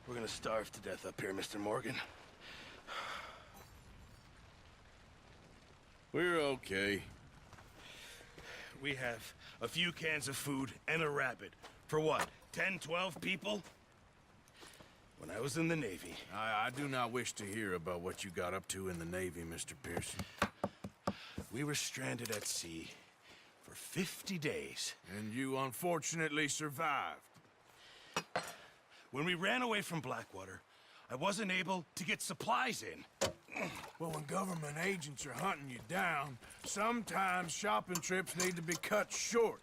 We're gonna starve to death up here, Mr. Morgan. We're okay. We have a few cans of food and a rabbit. For what, 10, 12 people? When I was in the Navy... I do not wish to hear about what you got up to in the Navy, Mr. Pearson. We were stranded at sea for 50 days. And you unfortunately survived. When we ran away from Blackwater, I wasn't able to get supplies in. Well, when government agents are hunting you down, sometimes shopping trips need to be cut short.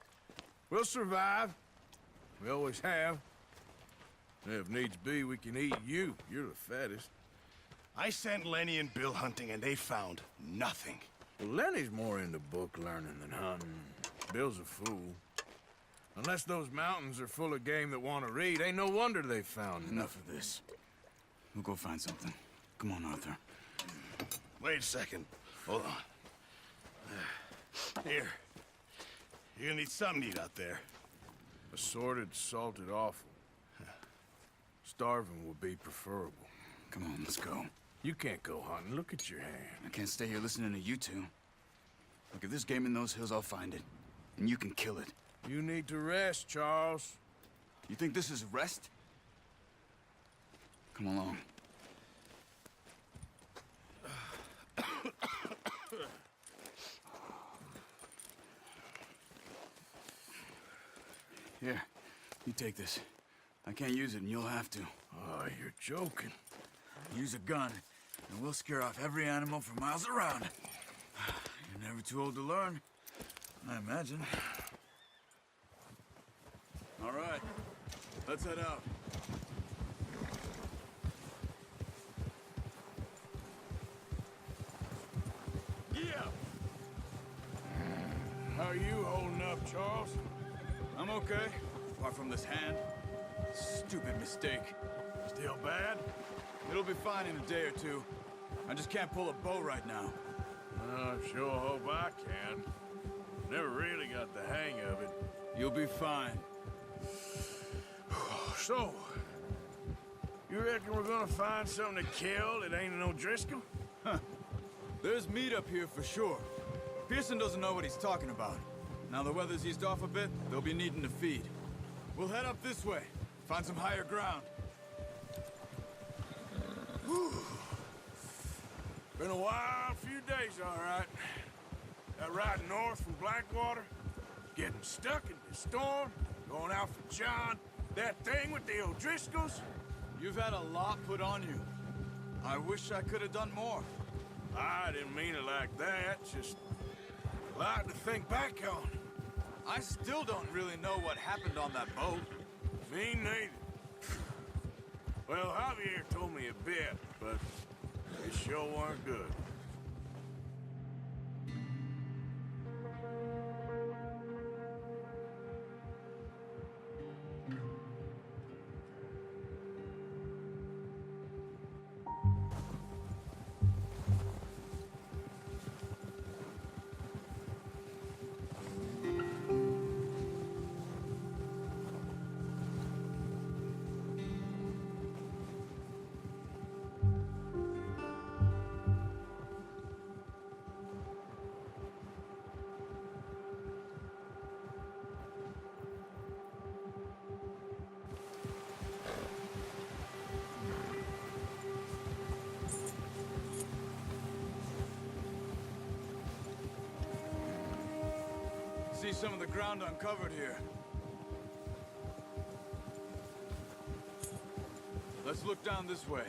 We'll survive. We always have. If needs be, we can eat you. You're the fattest. I sent Lenny and Bill hunting, and they found nothing. Well, Lenny's more into book learning than hunting. Bill's a fool. Unless those mountains are full of game that want to read, ain't no wonder they found Enough of this. We'll go find something. Come on, Arthur. Wait a second. Hold on. Here. You're gonna need something to eat out there. Assorted, salted offal. Starving would be preferable. Come on, let's go. You can't go hunting. Look at your hand. I can't stay here listening to you two. Look, if there's game in those hills, I'll find it. And you can kill it. You need to rest, Charles. You think this is rest? Come along. Here, you take this. I can't use it, and you'll have to. Oh, you're joking. Use a gun, and we'll scare off every animal for miles around. You're never too old to learn, I imagine. All right, let's head out. Yeah. How are you holding up, Charles? I'm okay, apart from this hand. Stupid mistake. Still bad? It'll be fine in a day or two. I just can't pull a bow right now. I sure hope I can. Never really got the hang of it. You'll be fine. So, you reckon we're gonna find something to kill that ain't no Driscoll? Huh. There's meat up here for sure. Pearson doesn't know what he's talking about. Now the weather's eased off a bit, they'll be needing to feed. We'll head up this way, find some higher ground. Whew. Been a wild few days, all right. That ride north from Blackwater, getting stuck in the storm, going out for John, that thing with the O'Driscolls. You've had a lot put on you. I wish I could have done more. I didn't mean it like that, just a lot to think back on. I still don't really know what happened on that boat. Me neither. Well, Javier told me a bit, but it sure weren't good. See some of the ground uncovered here. Let's look down this way.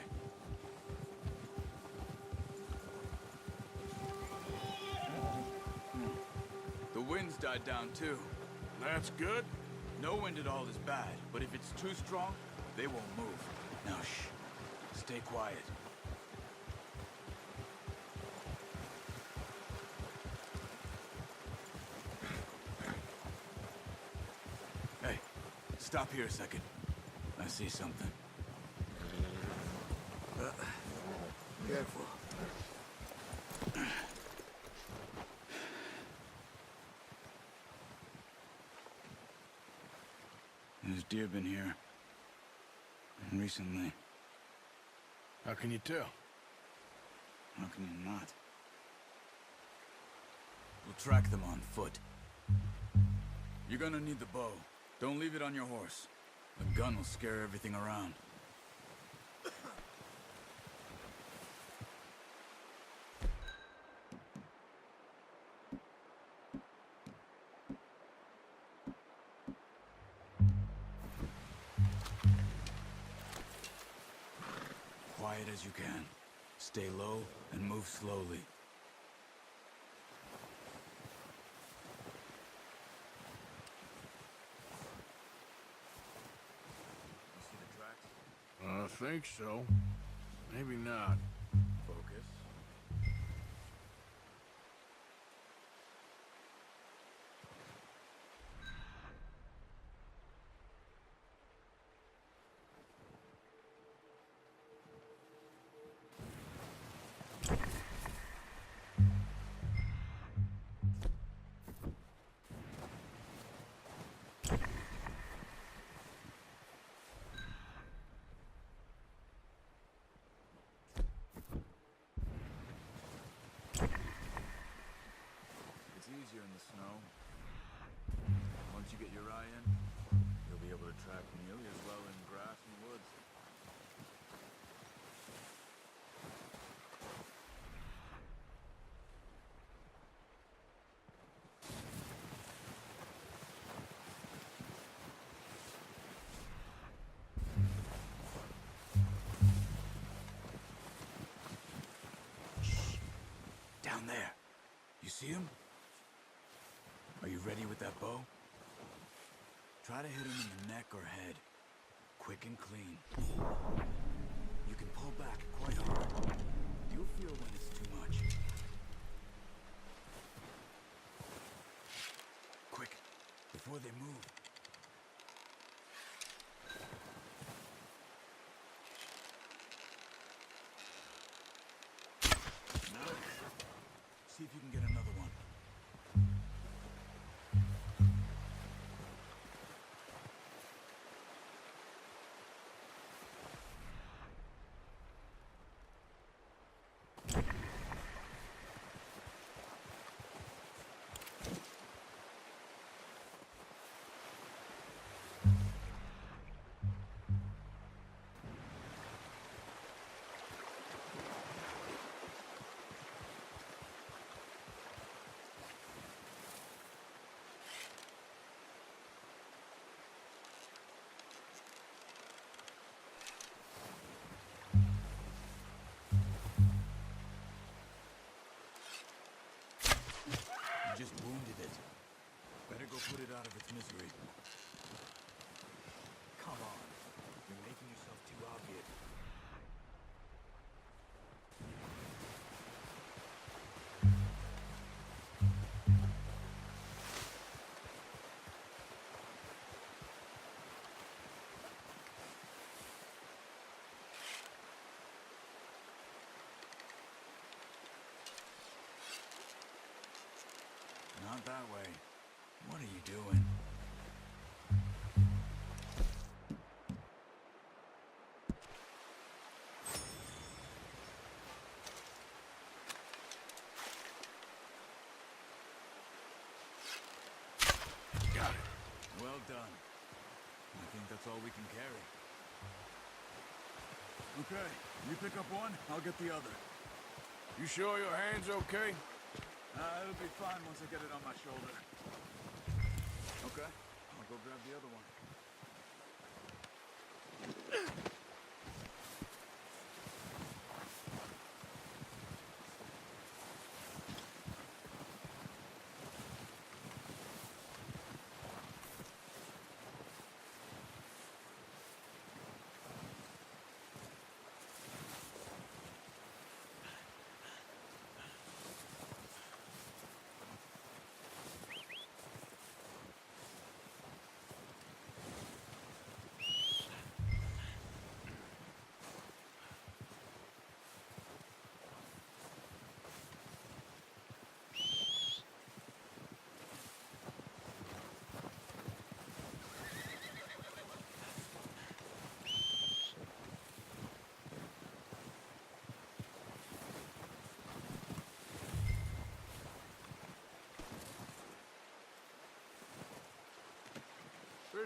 The wind's died down too. That's good. No wind at all is bad, but if it's too strong, they won't move. Now shh. Stay quiet. Hey, stop here a second. I see something. Careful. There's deer been here. And recently. How can you tell? How can you not? We'll track them on foot. You're gonna need the bow. Don't leave it on your horse. The gun will scare everything around. Quiet as you can. Stay low and move slowly. You see the tracks? I think so. Maybe not. Focus. It's easier in the snow. Once you get your eye in, you'll be able to track nearly as well in grass and woods. Shh. Down there. You see him? Are you ready with that bow? Try to hit him in the neck or head. Quick and clean. You can pull back quite hard. You'll feel when it's too much. Quick, before they move. Now, see if you can get another one. You just wounded it. Better go put it out of its misery. Come on. You're making yourself too obvious. Not that way. What are you doing? Got it. Well done. I think that's all we can carry. Okay, you pick up one, I'll get the other. You sure your hand's okay? It'll be fine once I get it on my shoulder. Okay, I'll go grab the other one.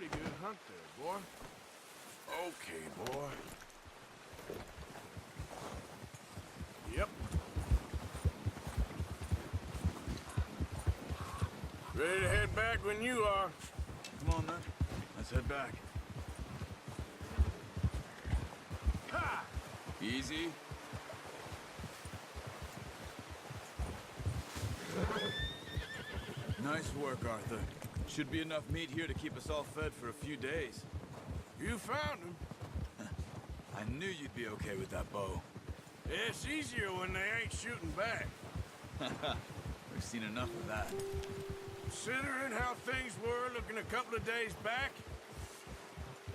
pretty good hunt there, boy. Okay, boy. Yep. Ready to head back when you are. Come on, then. Let's head back. Ha! Easy. Nice work, Arthur. Should be enough meat here to keep us all fed for a few days. You found him. I knew you'd be okay with that bow. It's easier when they ain't shooting back. We've seen enough of that. Considering how things were looking a couple of days back,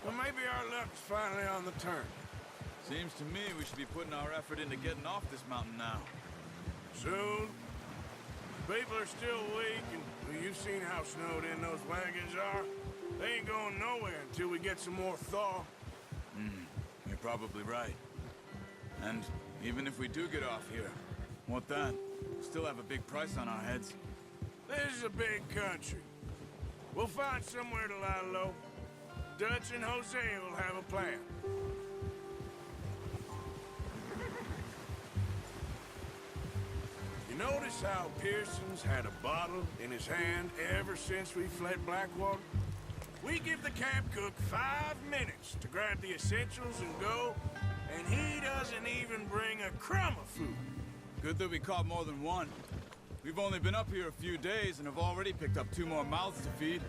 well, maybe our luck's finally on the turn. Seems to me we should be putting our effort into getting off this mountain now. Soon. People are still weak, and well, you've seen how snowed in those wagons are. They ain't going nowhere until we get some more thaw. You're probably right. And even if we do get off here, what then? Still have a big price on our heads. This is a big country. We'll find somewhere to lie low. Dutch and Jose will have a plan. You notice how Pearson's had a bottle in his hand ever since we fled Blackwater? We give the camp cook 5 minutes to grab the essentials and go, and he doesn't even bring a crumb of food. Good that we caught more than one. We've only been up here a few days and have already picked up 2 more mouths to feed.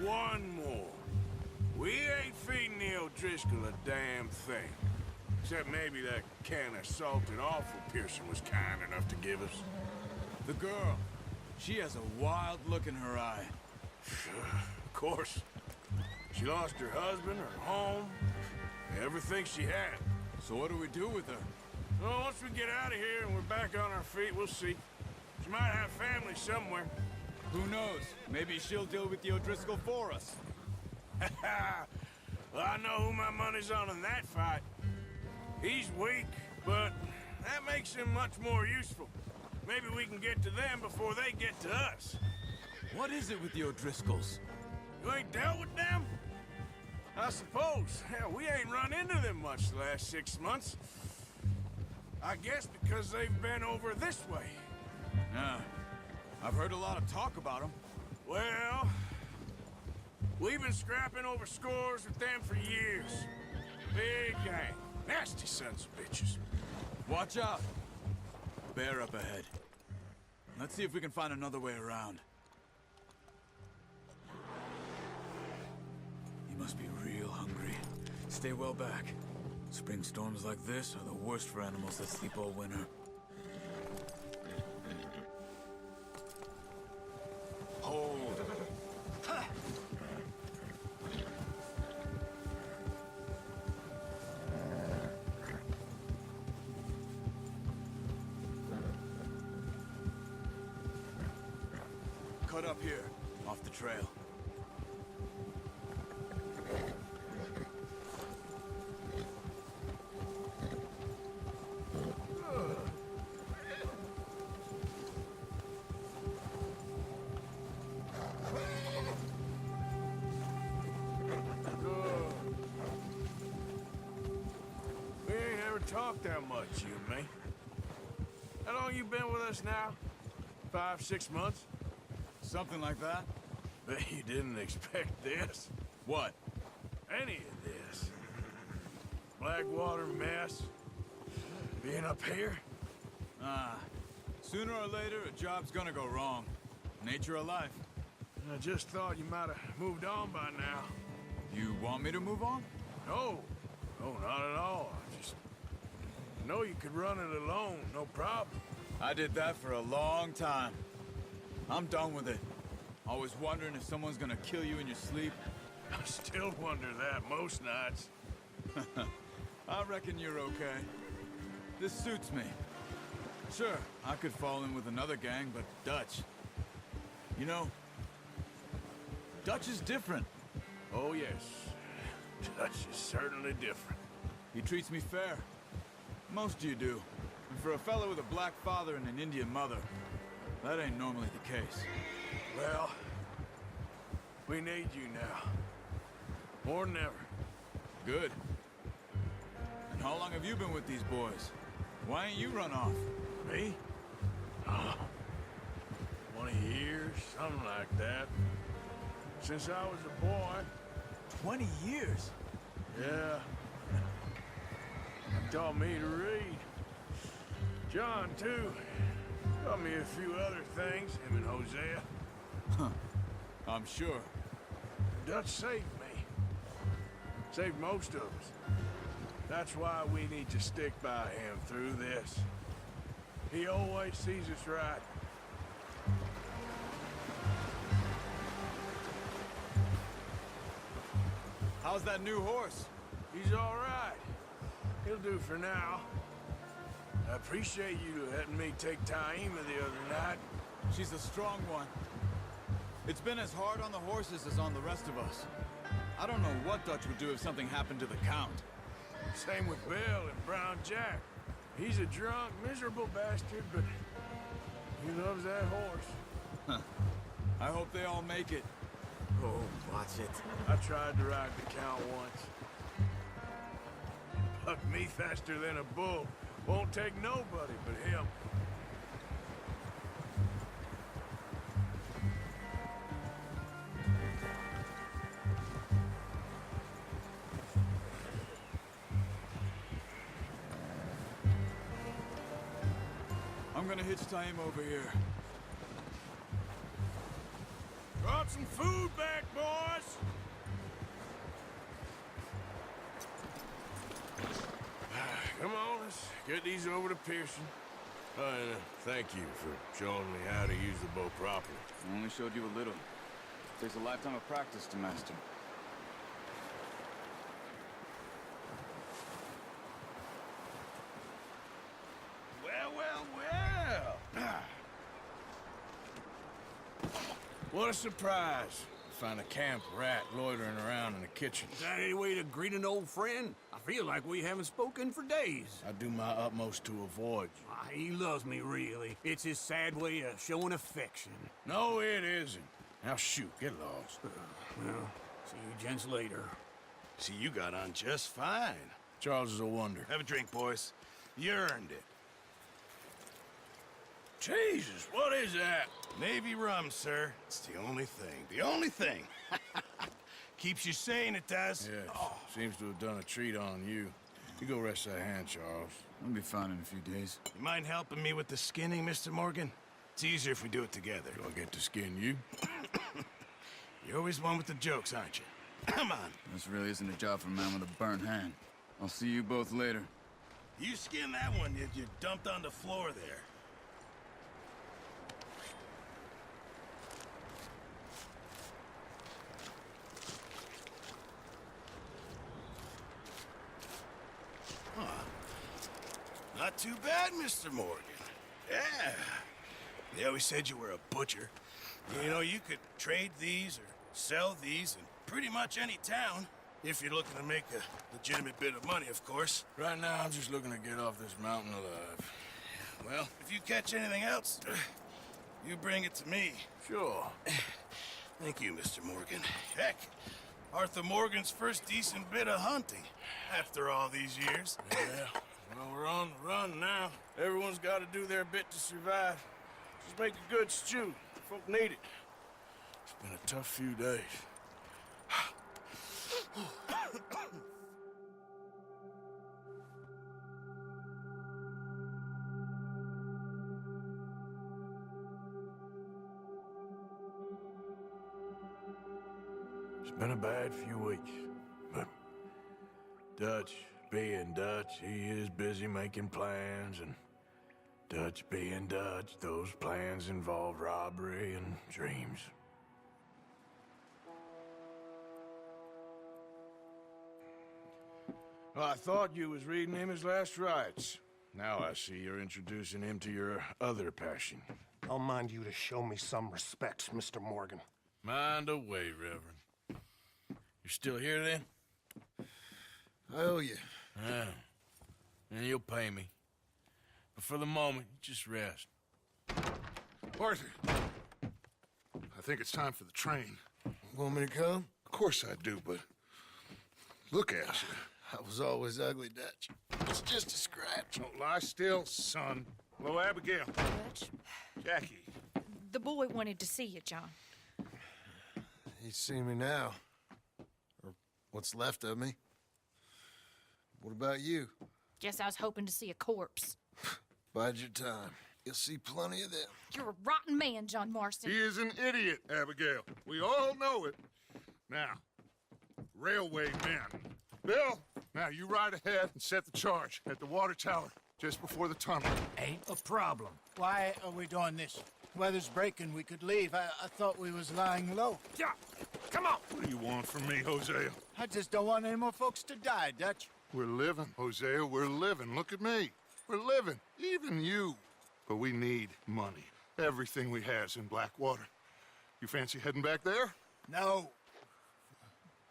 1 more. We ain't feeding the O'Driscoll a damn thing. Except maybe that can of salted offal Pearson was kind enough to give us. The girl. She has a wild look in her eye. Of course. She lost her husband, her home, everything she had. So what do we do with her? Well, once we get out of here and we're back on our feet, we'll see. She might have family somewhere. Who knows? Maybe she'll deal with the O'Driscoll for us. Well, I know who my money's on in that fight. He's weak, but that makes him much more useful. Maybe we can get to them before they get to us. What is it with the O'Driscolls? You ain't dealt with them? I suppose. Hell, we ain't run into them much the last 6 months. I guess because they've been over this way. Yeah. I've heard a lot of talk about them. Well, we've been scrapping over scores with them for years. Big gang. Nasty sons of bitches. Watch out! Bear up ahead. Let's see if we can find another way around. You must be real hungry. Stay well back. Spring storms like this are the worst for animals that sleep all winter. Hold. Ha! Cut up here, off the trail. We ain't ever talked that much, you and me. How long you been with us now? 5, 6 months? Something like that? Bet you didn't expect this. What? Any of this. Blackwater mess. Being up here? Sooner or later, a job's gonna go wrong. Nature of life. I just thought you might have moved on by now. You want me to move on? No. No, not at all. I just know you could run it alone, no problem. I did that for a long time. I'm done with it. Always wondering if someone's gonna kill you in your sleep. I still wonder that most nights. I reckon you're okay. This suits me. Sure, I could fall in with another gang, but Dutch... You know, Dutch is different. Oh, yes. Dutch is certainly different. He treats me fair. Most of you do. And for a fellow with a black father and an Indian mother, that ain't normally the case. Well, we need you now. More than ever. Good. And how long have you been with these boys? Why ain't you run off? Me? 20 years, something like that. Since I was a boy. 20 years? Yeah. He taught me to read. John, too. Taught me a few other things, him and Hosea. Huh. I'm sure. Dutch saved me. Saved most of us. That's why we need to stick by him through this. He always sees us right. How's that new horse? He's all right. He'll do for now. I appreciate you letting me take Taima the other night. She's a strong one. It's been as hard on the horses as on the rest of us. I don't know what Dutch would do if something happened to the Count. Same with Bill and Brown Jack. He's a drunk, miserable bastard, but he loves that horse. I hope they all make it. Oh, watch it. I tried to ride the Count once. Bucked me faster than a bull. Won't take nobody but him. I'm gonna hitch Taima over here. Brought some food back, boys! Come on, let's get these over to Pearson. And thank you for showing me how to use the bow properly. I only showed you a little. Takes a lifetime of practice to master. Well, well, well. What a surprise. Find a camp rat loitering around in the kitchen. Is that any way to greet an old friend? I feel like we haven't spoken for days. I do my utmost to avoid you. He loves me, really. It's his sad way of showing affection. No, it isn't. Now shoot, get lost. Well, see you gents later. See, you got on just fine. Charles is a wonder. Have a drink, boys. You earned it. Jesus, what is that? Navy rum, sir. It's the only thing. The only thing. Keeps you sane, it does. Yes, seems to have done a treat on you. You go rest that hand, Charles. I'll be fine in a few days. You mind helping me with the skinning, Mr. Morgan? It's easier if we do it together. Do I get to skin you? You're always one with the jokes, aren't you? Come on. This really isn't a job for a man with a burnt hand. I'll see you both later. You skin that one you dumped on the floor there. Not too bad, Mr. Morgan. Yeah. They always said you were a butcher. You know, you could trade these or sell these in pretty much any town. If you're looking to make a legitimate bit of money, of course. Right now, I'm just looking to get off this mountain alive. Well, if you catch anything else, you bring it to me. Sure. Thank you, Mr. Morgan. Heck, Arthur Morgan's first decent bit of hunting after all these years. Yeah. Well, we're on the run now. Everyone's got to do their bit to survive. Just make a good stew. Folk need it. It's been a tough few days. It's been a bad few weeks, but Dutch being Dutch, he is busy making plans, and Dutch being Dutch, those plans involve robbery and dreams. Well, I thought you was reading him his last rites. Now I see you're introducing him to your other passion. I'll mind you to show me some respect, Mr. Morgan. Mind away, Reverend. You still here, then? I owe you. Yeah. And you'll pay me. But for the moment, just rest. Arthur, I think it's time for the train. Want me to come? Of course I do, but Look at you. I was always ugly, Dutch. It's just a scratch. Don't lie still, son. Hello, Abigail. Dutch, Jackie. the boy wanted to see you, John. He's seen me now. Or what's left of me. What about you? Guess I was hoping to see a corpse. Bide your time. You'll see plenty of them. You're a rotten man, John Marston. He is an idiot, Abigail. We all know it. Now, railway men. Bill, now you ride ahead and set the charge at the water tower just before the tunnel. Ain't a problem. Why are we doing this? Weather's breaking. We could leave. I thought we was lying low. Yeah, come on. What do you want from me, Hosea? I just don't want any more folks to die, Dutch. We're living, Hosea. We're living. Look at me. We're living. Even you. But we need money. Everything we has in Blackwater. You fancy heading back there? No.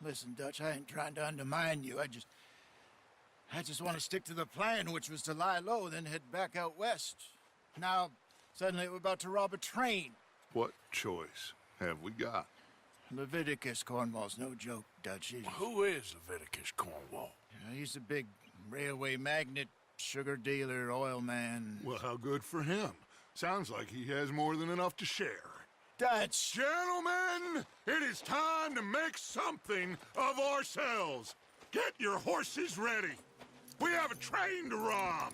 Listen, Dutch, I ain't trying to undermine you. I just want to stick to the plan, which was to lie low, then head back out west. Now, suddenly we're about to rob a train. What choice have we got? Leviticus Cornwall's no joke, Dutch. Who is Leviticus Cornwall? He's a big railway magnate, sugar dealer, oil man. Well, how good for him. Sounds like he has more than enough to share. Dutch! Gentlemen, it is time to make something of ourselves. Get your horses ready. We have a train to rob.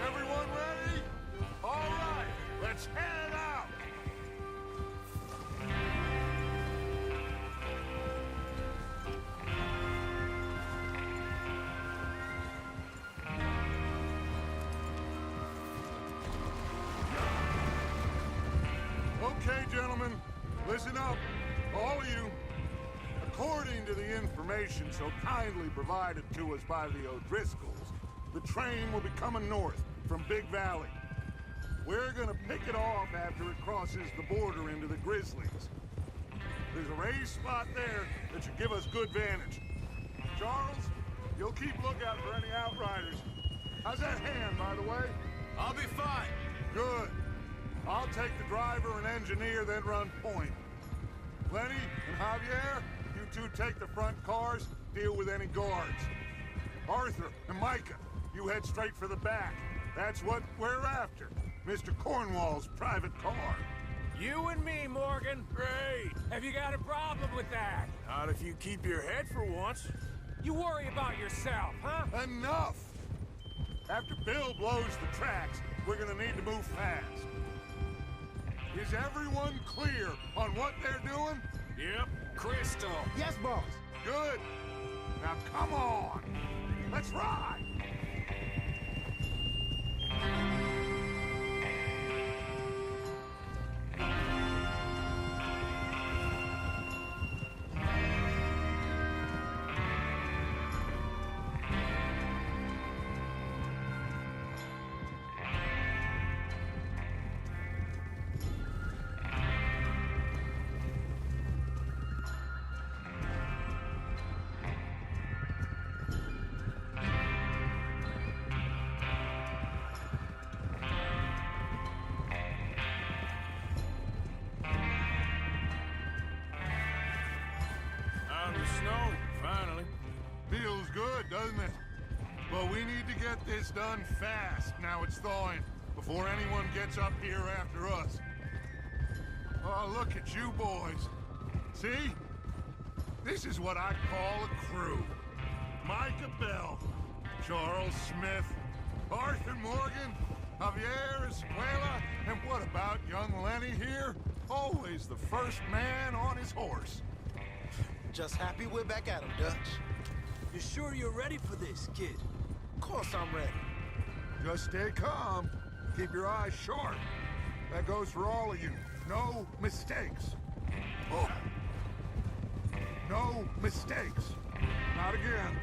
Everyone ready? All right, let's head out. Okay, gentlemen, listen up, all of you. According to the information so kindly provided to us by the O'Driscolls, the train will be coming north from Big Valley. We're gonna pick it off after it crosses the border into the Grizzlies. There's a raised spot there that should give us good vantage. Charles, you'll keep lookout for any outriders. How's that hand, by the way? I'll be fine. Good. I'll take the driver and engineer, then run point. Lenny and Javier, you two take the front cars, deal with any guards. Arthur and Micah, you head straight for the back. That's what we're after. Mr. Cornwall's private car. You and me, Morgan. Great. Have you got a problem with that? Not if you keep your head for once. You worry about yourself, huh? Enough! After Bill blows the tracks, we're gonna need to move fast. Is everyone clear on what they're doing? Yep. Crystal. Yes, boss. Good. Now come on. Let's ride. Out in the snow, finally. Feels good, doesn't it? But we need to get this done fast now it's thawing, before anyone gets up here after us. Oh, look at you boys. See? This is what I call a crew. Micah Bell, Charles Smith, Arthur Morgan, Javier Escuela, and what about young Lenny here? Always the first man on his horse. Just happy we're back at him, Dutch. You sure you're ready for this, kid? Of course I'm ready. Just stay calm. Keep your eyes sharp. That goes for all of you. No mistakes. Oh. No mistakes. Not again.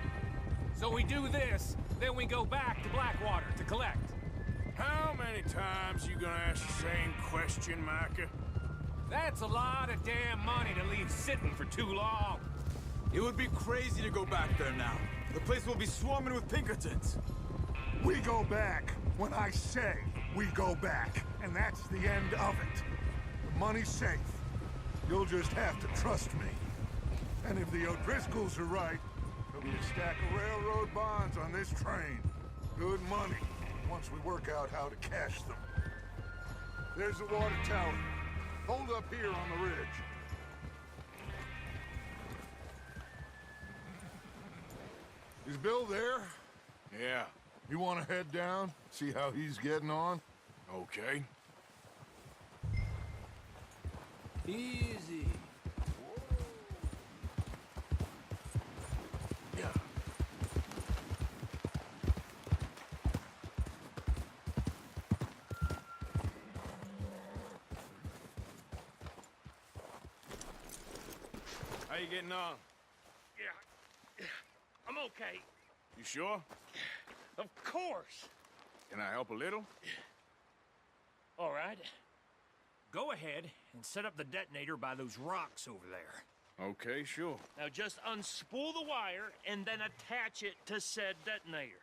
So we do this, then we go back to Blackwater to collect. How many times you gonna ask the same question, Micah? That's a lot of damn money to leave sitting for too long. It would be crazy to go back there now. The place will be swarming with Pinkertons. We go back. when I say we go back, and that's the end of it. The money's safe. You'll just have to trust me. And if the O'Driscolls are right, there'll be a stack of railroad bonds on this train. Good money, once we work out how to cash them. There's the water tower. Hold up here on the ridge. Is Bill there? Yeah, You want to head down, see how he's getting on? okay. Easy. Yeah. How you getting on? Yeah, I'm okay. You sure? Of course. Can I help a little? All right. Go ahead and set up the detonator by those rocks over there. Okay, sure. Now just unspool the wire and then attach it to said detonator.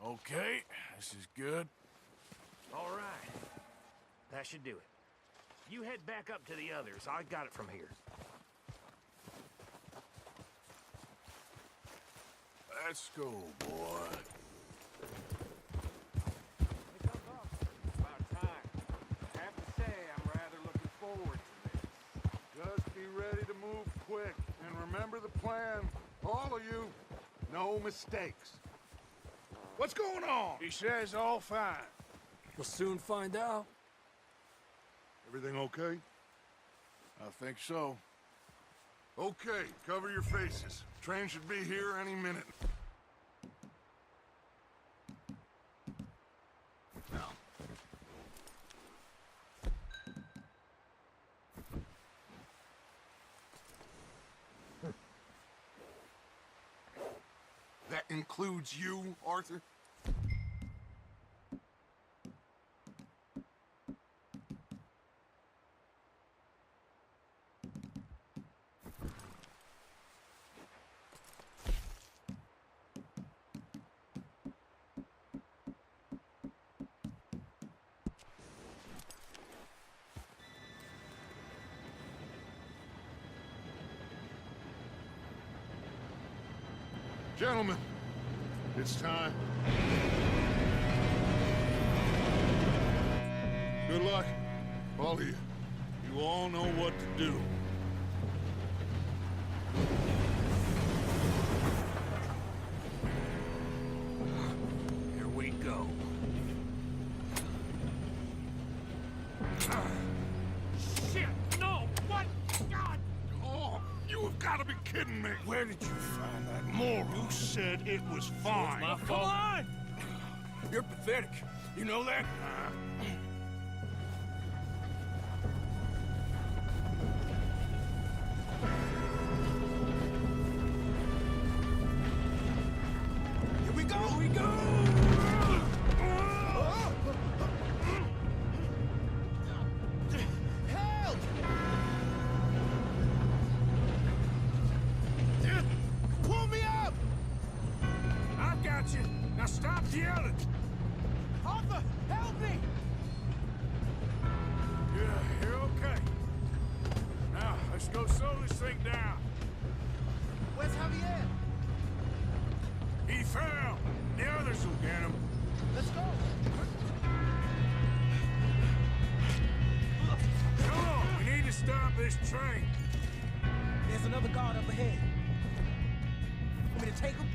Okay, this is good. All right. That should do it. You head back up to the others. I got it from here. Let's go, boy. About time. I have to say, I'm rather looking forward to this. Just be ready to move quick, and remember the plan. All of you, no mistakes. What's going on? He says all fine. We'll soon find out. Everything okay? I think so. Okay, cover your faces. Train should be here any minute. That includes you, Arthur? Gentlemen, it's time. Good luck, all of you. You all know what to do. Here we go. Shit! No! What? God! Oh, you have got to be kidding me. Where did you find that moron? You said it was fine. Come on! You're pathetic. You know that? Here we go! Here we go! Help! Pull me up! I've got you. Now stop yelling. Arthur, help me! Yeah, you're okay. Now, let's go slow this thing down. Where's Javier? He fell. The others will get him. Let's go! Come on, we need to stop this train. There's another guard up ahead. Want me to take him?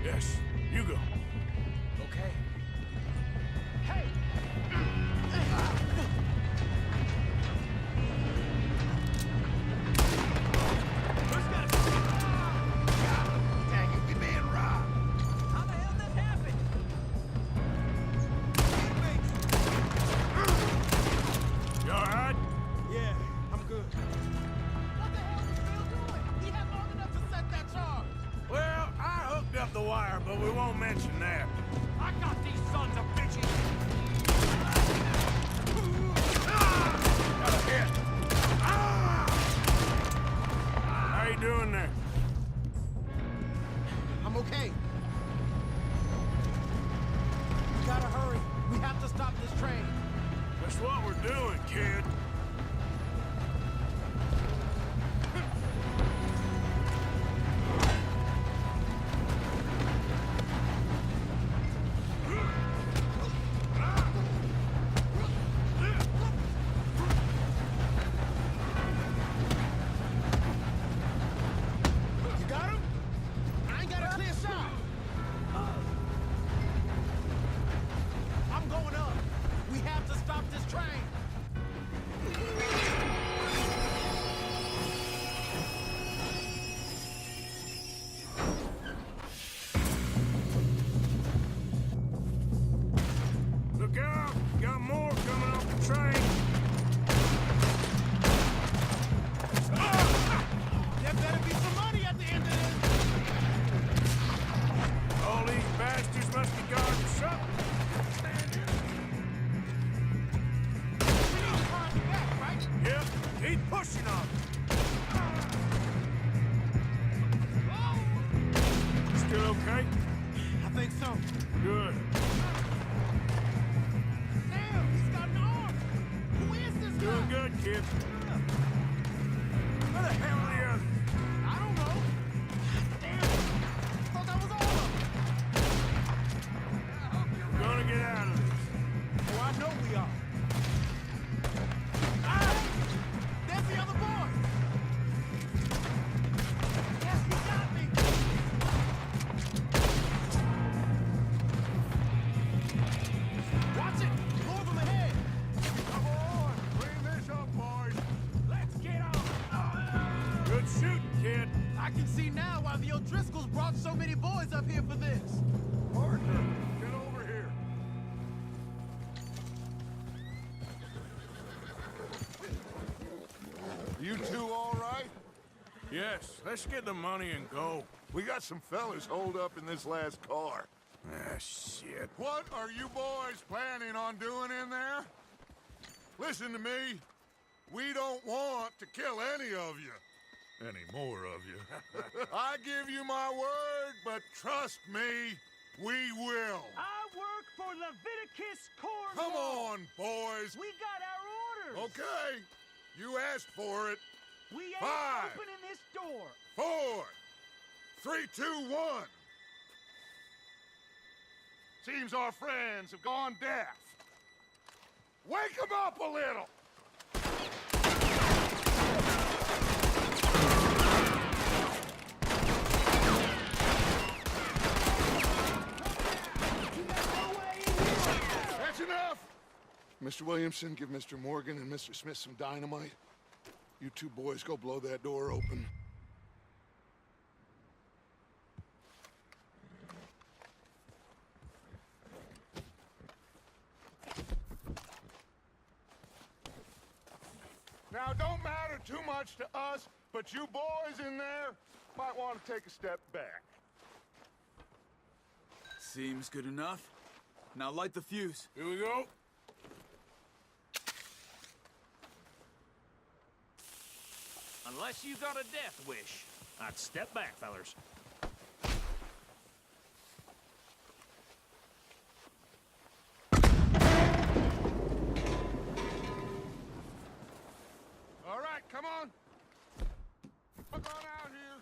Yes, you go. Okay. Hey! Who's got but we won't mention that. I got these sons of bitches! Got a hit. How you doing there? I'm okay. We gotta hurry. We have to stop this train. That's what we're doing, kid. You got him? I ain't got a clear shot. I'm going up. We have to stop this train. Look out! Got more coming off the train. There better be some money at the end of this. All these bastards must be guarding something. We need to find you back, right? Yep, keep pushing on. Still okay? I think so. Good. Damn, he's got an arm. Who is this guy? Doing good, kid. Where the hell are the others? I don't know. Damn. Thought that was all of them. We're gonna get out of this. Oh, I know we are. Ah! There's the other boy. Yes, he got me. Watch it. More of them ahead. Come on, clean this up, boys. Let's get on! Good shooting, kid. I can see now why the O'Driscolls brought so many boys up here for this. Parker, get over here. You two all right? Yes, let's get the money and go. We got some fellas holed up in this last car. Ah, shit. What are you boys planning on doing in there? Listen to me. We don't want to kill any of you. Any more of you. I give you my word, but trust me, we will. I work for Leviticus Corps. Come on, boys. We got our orders. Okay. You asked for it. We ain't 5, opening this door. 4, 3, 2, 1. Seems our friends have gone deaf. Wake them up a little. That's enough. Mr. Williamson, give Mr. Morgan and Mr. Smith some dynamite. You two boys go blow that door open. Now, don't matter too much to us, but you boys in there might want to take a step back. Seems good enough. Now light the fuse. Here we go. Unless you got a death wish, I'd step back, fellers. All right, come on. Come on out here.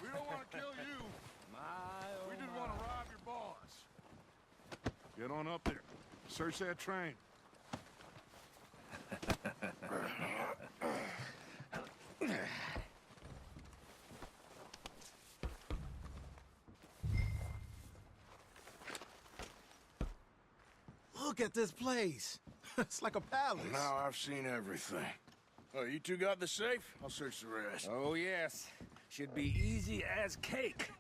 We don't want to kill you. We just want to rob your boss. Get on up there. Search that train. Look at this place. It's like a palace. Now I've seen everything. Oh, you two got the safe? I'll search the rest. Oh, yes. Should be easy as cake.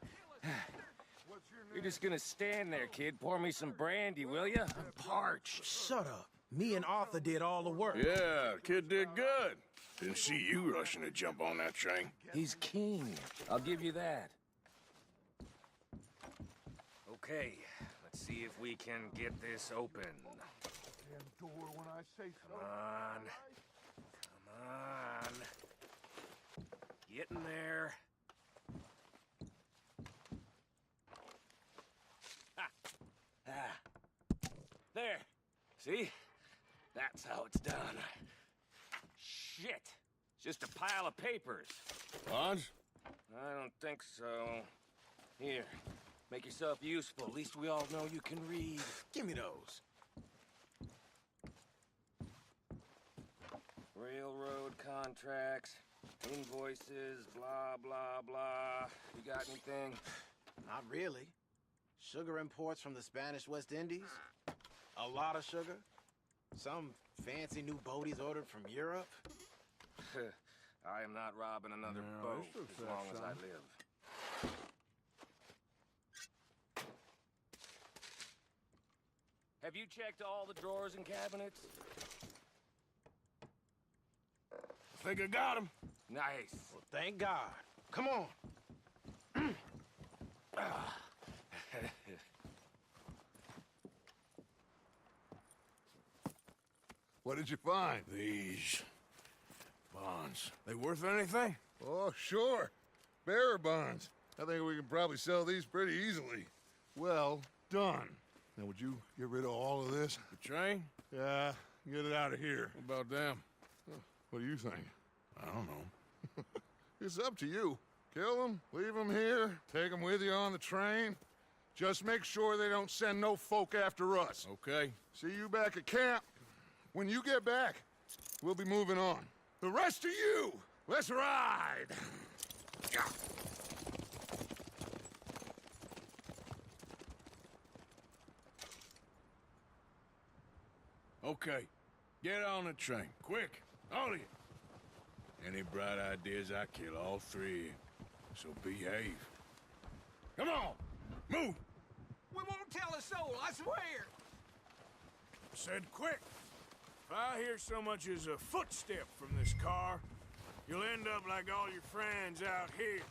You're just gonna stand there, kid. Pour me some brandy, will ya? I'm parched. Shut up. Me and Arthur did all the work. Yeah, kid did good. Didn't see you rushing to jump on that train. He's keen. I'll give you that. Okay, let's see if we can get this open. Damn door when I say so. Come on. Come on. Get in there. There. See? That's how it's done. Shit. It's just a pile of papers. Bonds? I don't think so. Here. Make yourself useful. At least we all know you can read. Give me those. Railroad contracts, invoices, blah, blah, blah. You got anything? Not really. Sugar imports from the Spanish West Indies. A lot of sugar. Some fancy new boat he's ordered from Europe. I am not robbing another boat as long as I live. Have you checked all the drawers and cabinets? I think I got him. Nice. Well, thank God. Come on. What did you find? These bonds. They worth anything? Oh, sure. Bearer bonds. I think we can probably sell these pretty easily. Well done. Now, would you get rid of all of this? The train? Yeah, get it out of here. What about them? What do you think? I don't know. It's up to you. Kill them, leave them here, take them with you on the train. Just make sure they don't send no folk after us. Okay. See you back at camp. When you get back, we'll be moving on. The rest of you, let's ride! Okay. Get on the train. Quick. All of you. Any bright ideas, I kill all three. So behave. Come on! Move! We won't tell a soul, I swear! Said quick. If I hear so much as a footstep from this car, you'll end up like all your friends out here.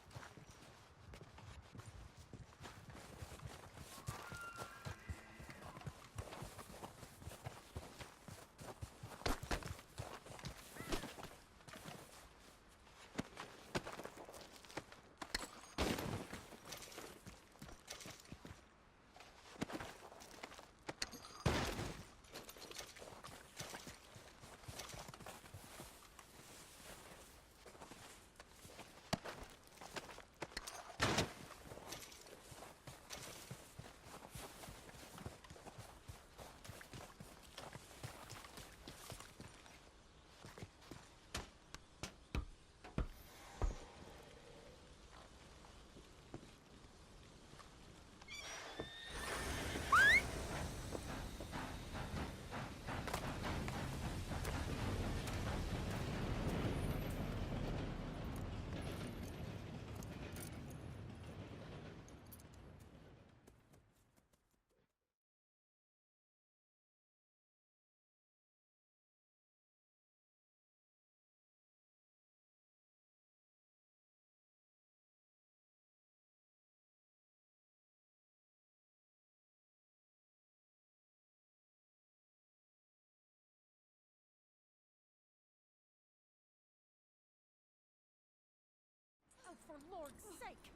Oh, for Lord's sake,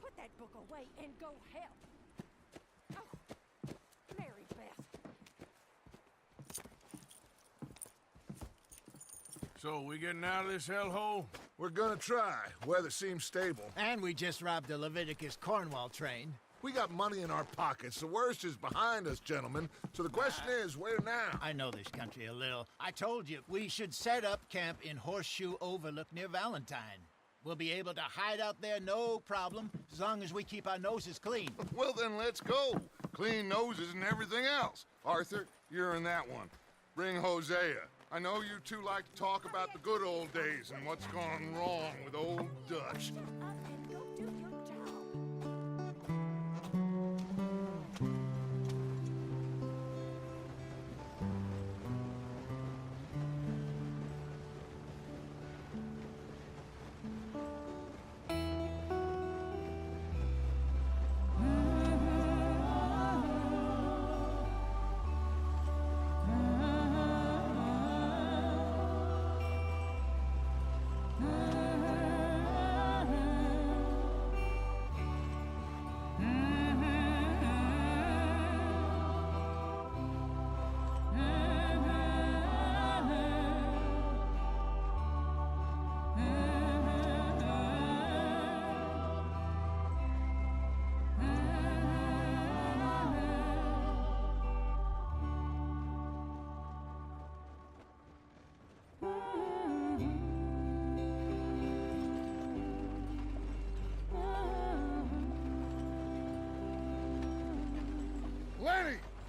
put that book away and go help. Oh, Mary Beth. So, we getting out of this hellhole? We're gonna try. Weather seems stable. And we just robbed a Leviticus Cornwall train. We got money in our pockets. The worst is behind us, gentlemen. So the question is, where now? I know this country a little. I told you, we should set up camp in Horseshoe Overlook near Valentine. We'll be able to hide out there no problem, as long as we keep our noses clean. Well, then let's go. Clean noses and everything else. Arthur, you're in that one. Bring Hosea. I know you two like to talk about the good old days and what's gone wrong with old Dutch.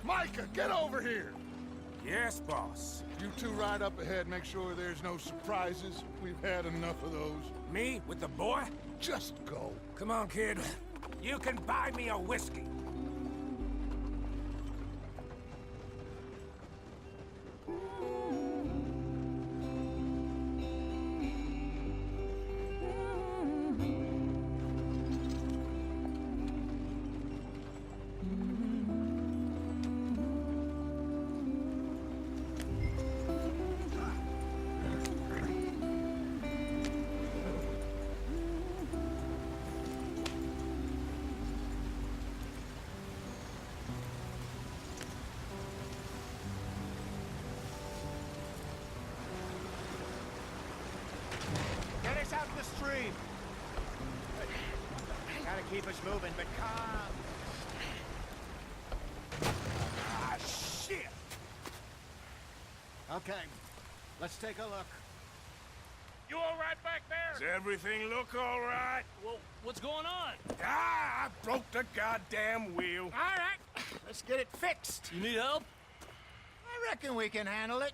Micah, get over here! Yes, boss. You two ride up ahead, make sure there's no surprises. We've had enough of those. Me with the boy? Just go. Come on, kid. You can buy me a whiskey. Get us out the stream. Gotta keep us moving, but calm. Ah, shit! Okay, let's take a look. You all right back there? Does everything look all right? Well, what's going on? Ah, I broke the goddamn wheel. All right, let's get it fixed. You need help? I reckon we can handle it.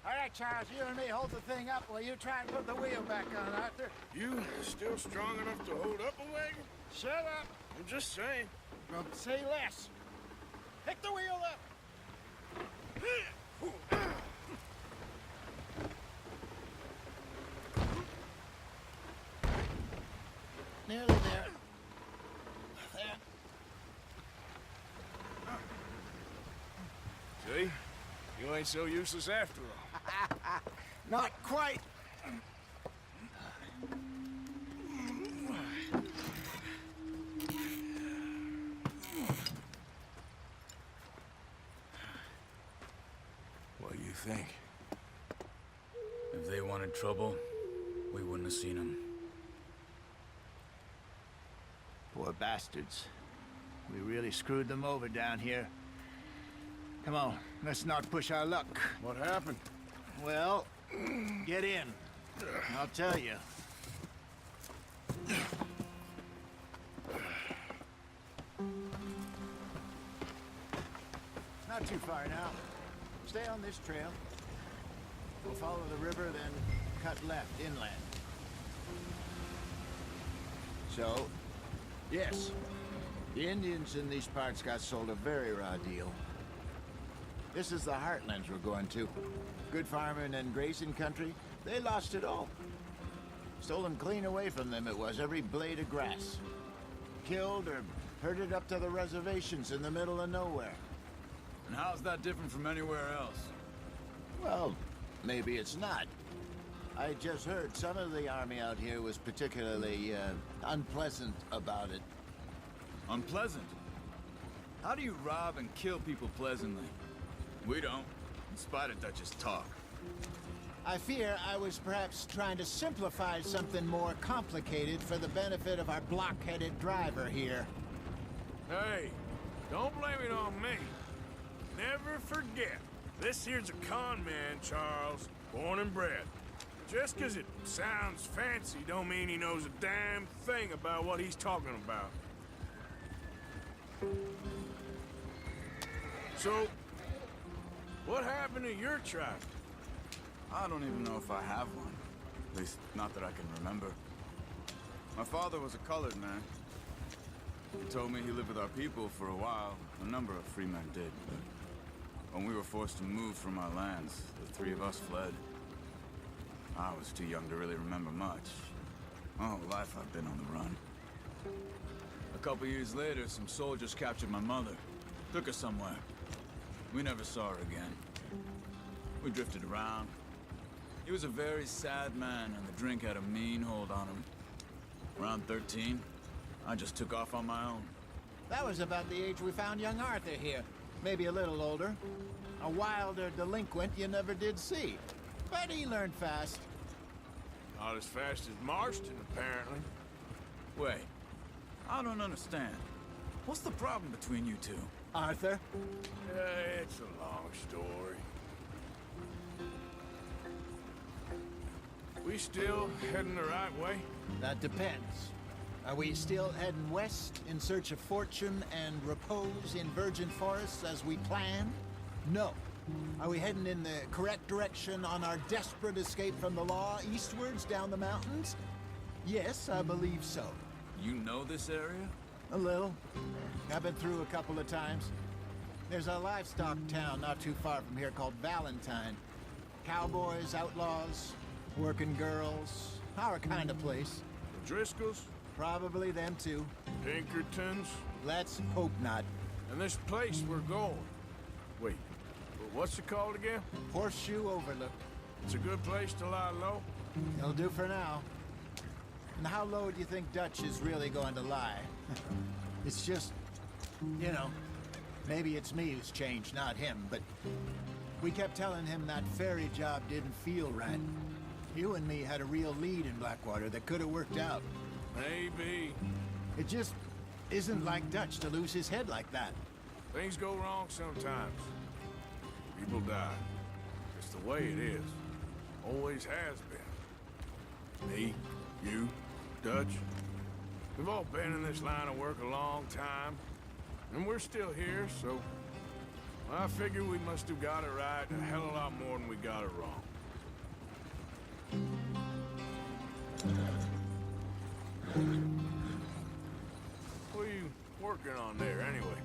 All right, Charles, you and me hold the thing up while you try and put the wheel back on, Arthur. You still strong enough to hold up a wagon? Shut up. I'm just saying. Well, say less. Pick the wheel up. Nearly there. There. See? You ain't so useless after all. Not quite. What do you think? If they wanted trouble, we wouldn't have seen them. Poor bastards. We really screwed them over down here. Come on, let's not push our luck. What happened? Well, get in. I'll tell you. Not too far now. Stay on this trail. We'll follow the river, then cut left inland. So, yes, the Indians in these parts got sold a very raw deal. This is the heartlands we're going to. Good farming and grazing country, they lost it all. Stolen clean away from them it was, every blade of grass. Killed or herded up to the reservations in the middle of nowhere. And how's that different from anywhere else? Well, maybe it's not. I just heard some of the army out here was particularly, unpleasant about it. Unpleasant? How do you rob and kill people pleasantly? We don't, in spite of Dutch's talk. I fear I was perhaps trying to simplify something more complicated for the benefit of our block-headed driver here. Hey, don't blame it on me. Never forget, this here's a con man, Charles, born and bred. Just 'cause it sounds fancy don't mean he knows a damn thing about what he's talking about. So, what happened to your tribe? I don't even know if I have one. At least, not that I can remember. My father was a colored man. He told me he lived with our people for a while. A number of free men did, but when we were forced to move from our lands, the three of us fled. I was too young to really remember much. My whole life I've been on the run. A couple years later, some soldiers captured my mother. Took her somewhere. We never saw her again. We drifted around. He was a very sad man, and the drink had a mean hold on him. Around 13, I just took off on my own. That was about the age we found young Arthur here. Maybe a little older. A wilder delinquent you never did see. But he learned fast. Not as fast as Marston, apparently. Wait, I don't understand. What's the problem between you two? Arthur? It's a long story. We still heading the right way? That depends. Are we still heading west in search of fortune and repose in virgin forests as we planned? No. Are we heading in the correct direction on our desperate escape from the law eastwards down the mountains? Yes, I believe so. You know this area? A little. I've been through a couple of times. There's a livestock town not too far from here called Valentine. Cowboys, outlaws, working girls, our kind of place. The Driscolls? Probably them too. Pinkertons? Let's hope not. And this place we're going. Wait, what's it called again? Horseshoe Overlook. It's a good place to lie low? It'll do for now. And how low do you think Dutch is really going to lie? It's just, you know, maybe it's me who's changed, not him, but we kept telling him that ferry job didn't feel right. You and me had a real lead in Blackwater that could have worked out. Maybe. It just isn't like Dutch to lose his head like that. Things go wrong sometimes. People die. It's the way it is. Always has been. Me, you, Dutch. We've all been in this line of work a long time. And we're still here, so I figure we must have got it right a hell of a lot more than we got it wrong. What are you working on there, anyway?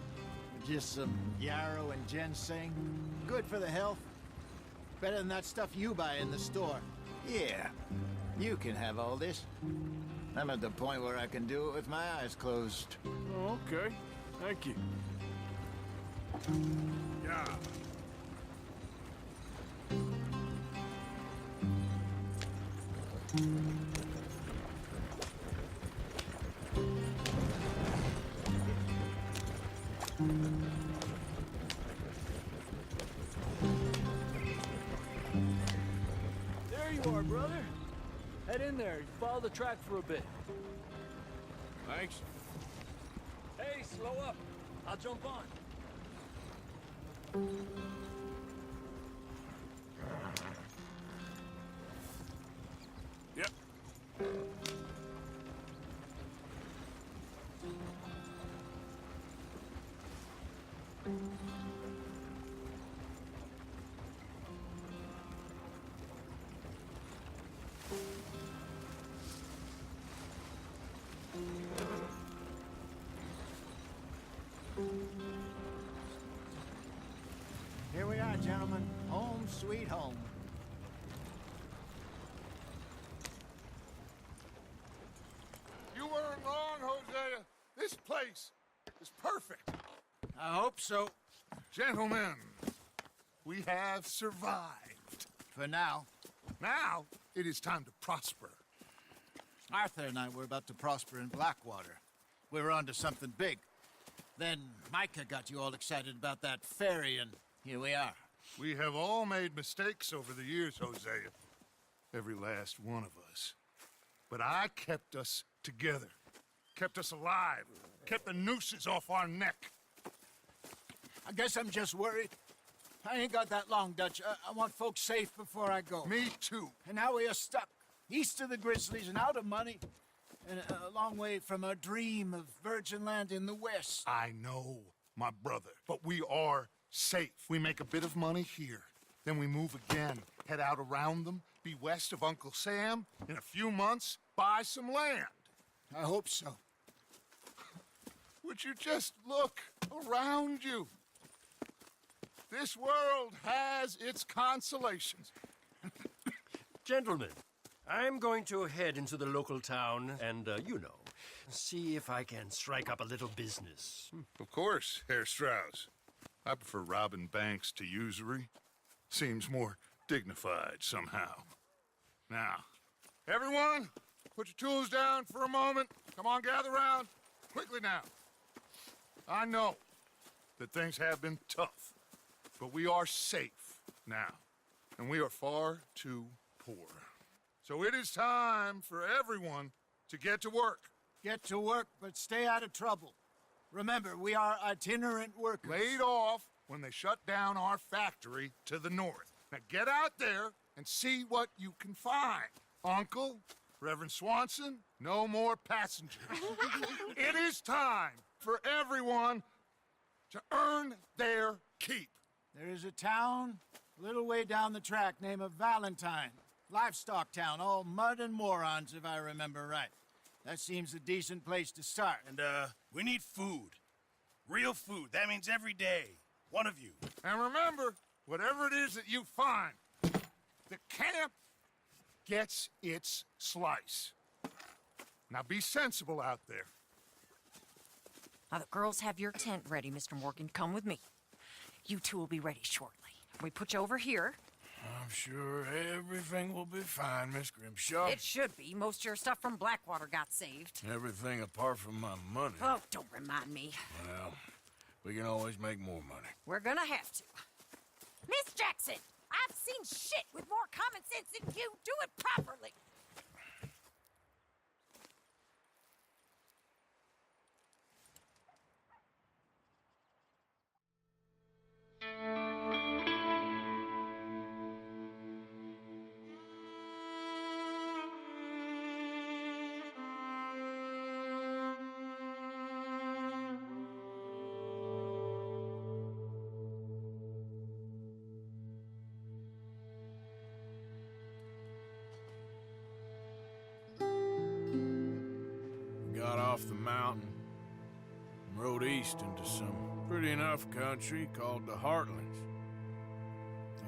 Just some yarrow and ginseng. Good for the health. Better than that stuff you buy in the store. Yeah, you can have all this. I'm at the point where I can do it with my eyes closed. Oh, okay. Thank you. Yeah. There you are, brother. Head in there. Follow the track for a bit. Thanks. Hey, slow up. I'll jump on. Yep. Here we are, gentlemen. Home sweet home. You weren't wrong, Hosea. This place is perfect. I hope so. Gentlemen, we have survived. For now. Now, it is time to prosper. Arthur and I were about to prosper in Blackwater. We were onto something big. Then Micah got you all excited about that ferry, and here we are. We have all made mistakes over the years, Hosea. Every last one of us. But I kept us together. Kept us alive. Kept the nooses off our neck. I guess I'm just worried. I ain't got that long, Dutch. I want folks safe before I go. Me too. And now we are stuck, east of the Grizzlies and out of money, and a long way from our dream of virgin land in the west. I know, my brother, but we are safe. We make a bit of money here, then we move again, head out around them, be west of Uncle Sam, in a few months, buy some land. I hope so. Would you just look around you? This world has its consolations. Gentlemen, I'm going to head into the local town and, you know, see if I can strike up a little business. Of course, Herr Strauss. I prefer robbing banks to usury. Seems more dignified somehow. Now, everyone, put your tools down for a moment. Come on, gather round. Quickly now. I know that things have been tough, but we are safe now, and we are far too poor. So it is time for everyone to get to work. Get to work, but stay out of trouble. Remember, we are itinerant workers. Laid off when they shut down our factory to the north. Now get out there and see what you can find. Uncle, Reverend Swanson, No more passengers. It is time for everyone to earn their keep. There is a town a little way down the track named Valentine. Livestock town, all mud and morons, if I remember right. That seems a decent place to start. And, we need food. Real food. That means every day. One of you. And remember, whatever it is that you find, the camp gets its slice. Now be sensible out there. Now, the girls have your tent ready, Mr. Morgan. Come with me. You two will be ready shortly. We put you over here. I'm sure everything will be fine, Miss Grimshaw. It should be. Most of your stuff from Blackwater got saved. Everything apart from my money. Oh, don't remind me. Well, we can always make more money. We're gonna have to. Miss Jackson, I've seen shit with more common sense than you. Do it properly. Got off the mountain and rode east into some pretty enough country called the Heartlands.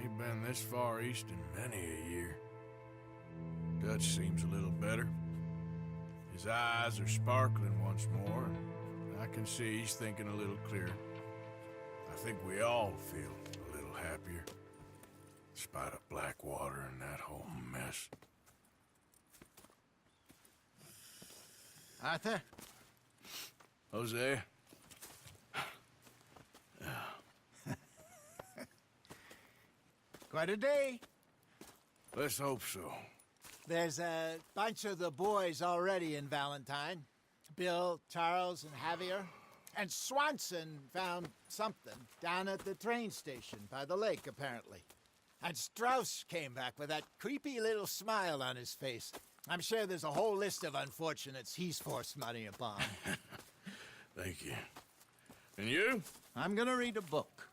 Ain't been this far east in many a year. Dutch seems a little better. His eyes are sparkling once more, and I can see he's thinking a little clearer. I think we all feel a little happier, in spite of Blackwater and that whole mess. Arthur? Jose? Quite a day. Let's hope so. There's a bunch of the boys already in Valentine. Bill, Charles, and Javier. And Swanson found something down at the train station by the lake, apparently. And Strauss came back with that creepy little smile on his face. I'm sure there's a whole list of unfortunates he's forced money upon. Thank you. And you? I'm gonna read a book.